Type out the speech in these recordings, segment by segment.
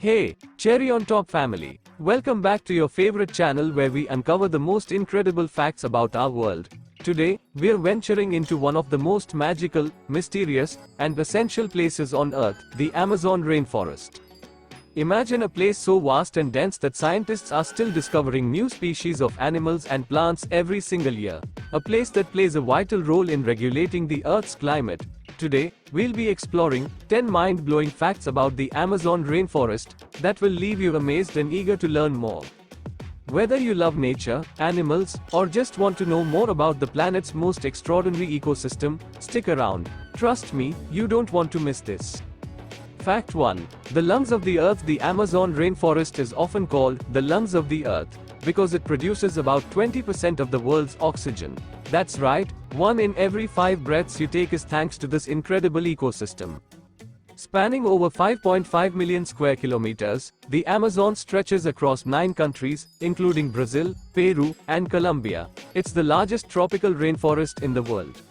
Hey, Cherry on Top family. Welcome back to your favorite channel where we uncover the most incredible facts about our world. Today, we're venturing into one of the most magical, mysterious, and essential places on Earth, the Amazon rainforest. Imagine a place so vast and dense that scientists are still discovering new species of animals and plants every single year. A place that plays a vital role in regulating the Earth's climate. Today, we'll be exploring 10 mind-blowing facts about the Amazon rainforest that will leave you amazed and eager to learn more. Whether you love nature, animals, or just want to know more about the planet's most extraordinary ecosystem, stick around. Trust me, you don't want to miss this. Fact 1. The lungs of the Earth. The Amazon rainforest is often called the lungs of the Earth because it produces about 20% of the world's oxygen. That's right, 1 in every 5 breaths you take is thanks to this incredible ecosystem. Spanning over 5.5 million square kilometers, the Amazon stretches across 9 countries, including Brazil, Peru, and Colombia. It's the largest tropical rainforest in the world.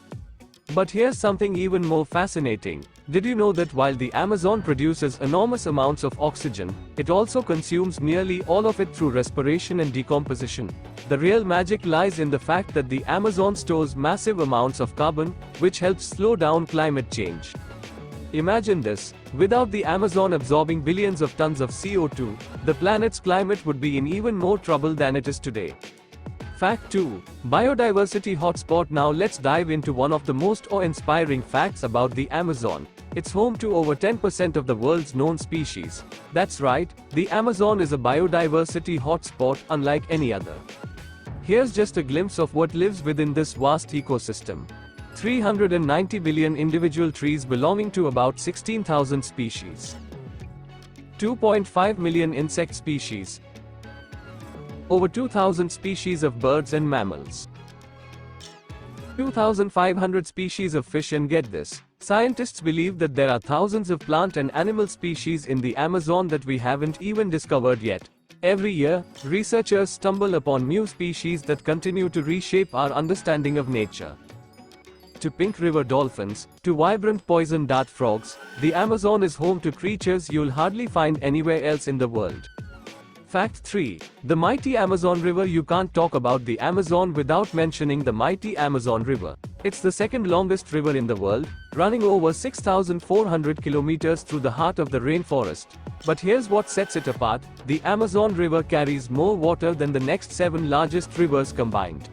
But here's something even more fascinating. Did you know that while the Amazon produces enormous amounts of oxygen, it also consumes nearly all of it through respiration and decomposition? The real magic lies in the fact that the Amazon stores massive amounts of carbon, which helps slow down climate change. Imagine this: without the Amazon absorbing billions of tons of CO2, the planet's climate would be in even more trouble than it is today. Fact 2. Biodiversity hotspot. Now let's dive into one of the most awe-inspiring facts about the Amazon. It's home to over 10% of the world's known species. That's right, the Amazon is a biodiversity hotspot unlike any other. Here's just a glimpse of what lives within this vast ecosystem. 390 billion individual trees belonging to about 16,000 species. 2.5 million insect species. Over 2,000 species of birds and mammals. 2,500 species of fish, and get this, scientists believe that there are thousands of plant and animal species in the Amazon that we haven't even discovered yet. Every year, researchers stumble upon new species that continue to reshape our understanding of nature. To pink river dolphins, to vibrant poison dart frogs, the Amazon is home to creatures you'll hardly find anywhere else in the world. Fact 3. The mighty Amazon River. You can't talk about the Amazon without mentioning the mighty Amazon River. It's the second longest river in the world, running over 6,400 kilometers through the heart of the rainforest. But here's what sets it apart: the Amazon River carries more water than the next 7 largest rivers combined.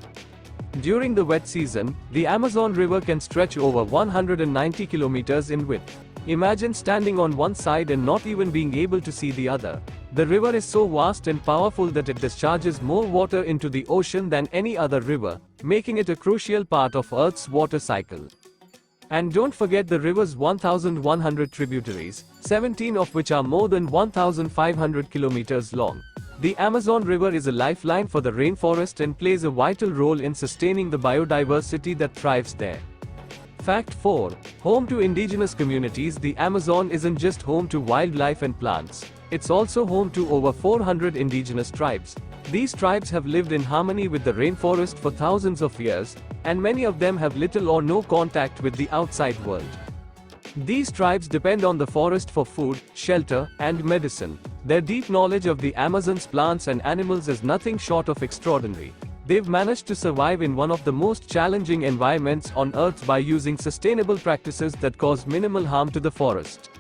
During the wet season, the Amazon River can stretch over 190 kilometers in width. Imagine standing on one side and not even being able to see the other. The river is so vast and powerful that it discharges more water into the ocean than any other river, making it a crucial part of Earth's water cycle. And don't forget the river's 1,100 tributaries, 17 of which are more than 1,500 kilometers long. The Amazon River is a lifeline for the rainforest and plays a vital role in sustaining the biodiversity that thrives there. Fact 4. Home to indigenous communities. The Amazon isn't just home to wildlife and plants. It's also home to over 400 indigenous tribes. These tribes have lived in harmony with the rainforest for thousands of years, and many of them have little or no contact with the outside world. These tribes depend on the forest for food, shelter, and medicine. Their deep knowledge of the Amazon's plants and animals is nothing short of extraordinary. They've managed to survive in one of the most challenging environments on Earth by using sustainable practices that cause minimal harm to the forest.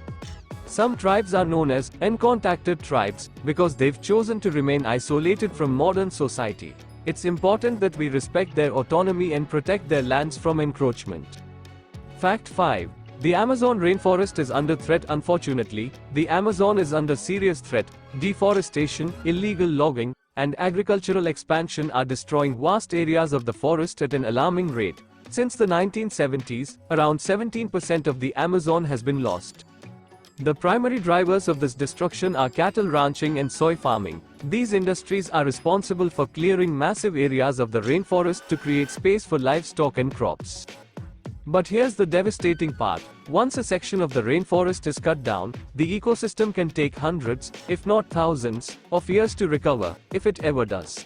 Some tribes are known as uncontacted tribes because they've chosen to remain isolated from modern society. It's important that we respect their autonomy and protect their lands from encroachment. Fact 5. The Amazon rainforest is under threat. Unfortunately, the Amazon is under serious threat. Deforestation, illegal logging, and agricultural expansion are destroying vast areas of the forest at an alarming rate. Since the 1970s, around 17% of the Amazon has been lost. The primary drivers of this destruction are cattle ranching and soy farming. These industries are responsible for clearing massive areas of the rainforest to create space for livestock and crops. But here's the devastating part. Once a section of the rainforest is cut down, the ecosystem can take hundreds, if not thousands, of years to recover, if it ever does.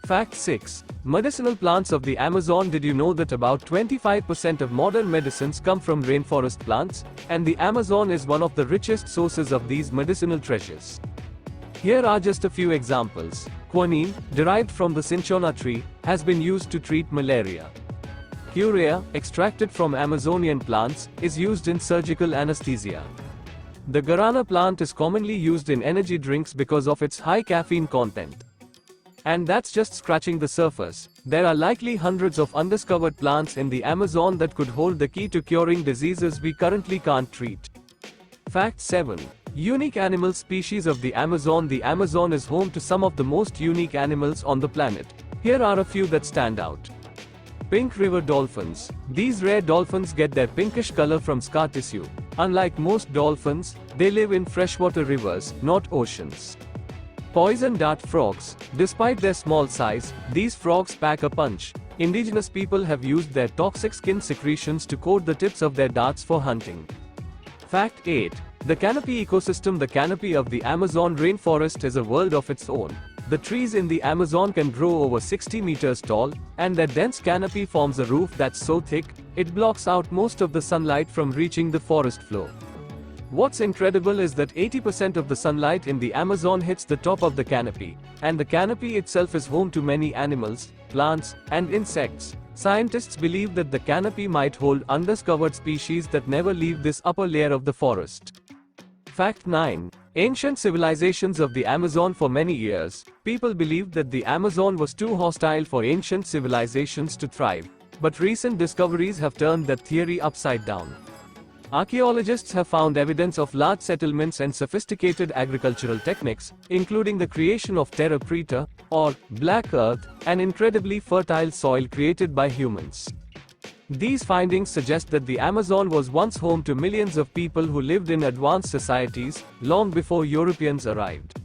Fact 6. Medicinal plants of the Amazon. Did you know that about 25% of modern medicines come from rainforest plants, and the Amazon is one of the richest sources of these medicinal treasures? Here are just a few examples. Quinine, derived from the cinchona tree, has been used to treat malaria. Curare, extracted from Amazonian plants, is used in surgical anesthesia. The guarana plant is commonly used in energy drinks because of its high caffeine content. And that's just scratching the surface. There are likely hundreds of undiscovered plants in the Amazon that could hold the key to curing diseases we currently can't treat. Fact 7. Unique animal species of the Amazon. The Amazon is home to some of the most unique animals on the planet. Here are a few that stand out. Pink river dolphins. These rare dolphins get their pinkish color from scar tissue. Unlike most dolphins, they live in freshwater rivers, not oceans. Poison dart frogs. Despite their small size, these frogs pack a punch. Indigenous people have used their toxic skin secretions to coat the tips of their darts for hunting. Fact 8. The canopy ecosystem. The canopy of the Amazon rainforest is a world of its own. The trees in the Amazon can grow over 60 meters tall, and their dense canopy forms a roof that's so thick, it blocks out most of the sunlight from reaching the forest floor. What's incredible is that 80% of the sunlight in the Amazon hits the top of the canopy, and the canopy itself is home to many animals, plants, and insects. Scientists believe that the canopy might hold undiscovered species that never leave this upper layer of the forest. Fact 9. Ancient civilizations of the Amazon. For many years, people believed that the Amazon was too hostile for ancient civilizations to thrive, but recent discoveries have turned that theory upside down. Archaeologists have found evidence of large settlements and sophisticated agricultural techniques, including the creation of terra preta, or black earth, an incredibly fertile soil created by humans. These findings suggest that the Amazon was once home to millions of people who lived in advanced societies, long before Europeans arrived.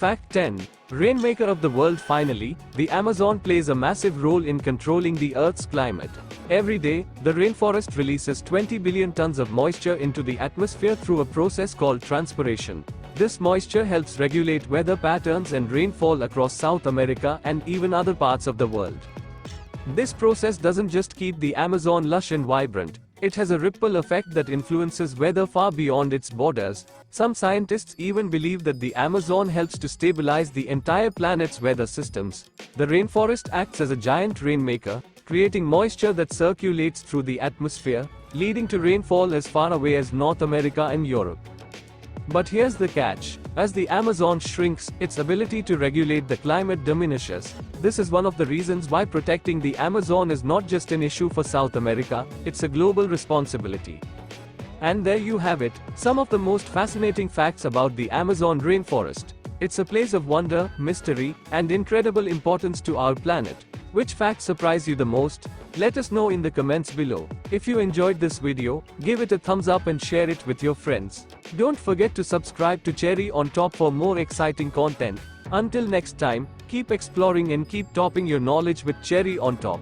Fact 10. Rainmaker of the world. Finally, the Amazon plays a massive role in controlling the Earth's climate. Every day, the rainforest releases 20 billion tons of moisture into the atmosphere through a process called transpiration. This moisture helps regulate weather patterns and rainfall across South America and even other parts of the world. This process doesn't just keep the Amazon lush and vibrant, it has a ripple effect that influences weather far beyond its borders. Some scientists even believe that the Amazon helps to stabilize the entire planet's weather systems. The rainforest acts as a giant rainmaker, creating moisture that circulates through the atmosphere, leading to rainfall as far away as North America and Europe. But here's the catch. As the Amazon shrinks, its ability to regulate the climate diminishes. This is one of the reasons why protecting the Amazon is not just an issue for South America, it's a global responsibility. And there you have it, some of the most fascinating facts about the Amazon rainforest. It's a place of wonder, mystery, and incredible importance to our planet. Which facts surprise you the most? Let us know in the comments below. If you enjoyed this video, give it a thumbs up and share it with your friends. Don't forget to subscribe to Cherry on Top for more exciting content. Until next time, keep exploring and keep topping your knowledge with Cherry on Top.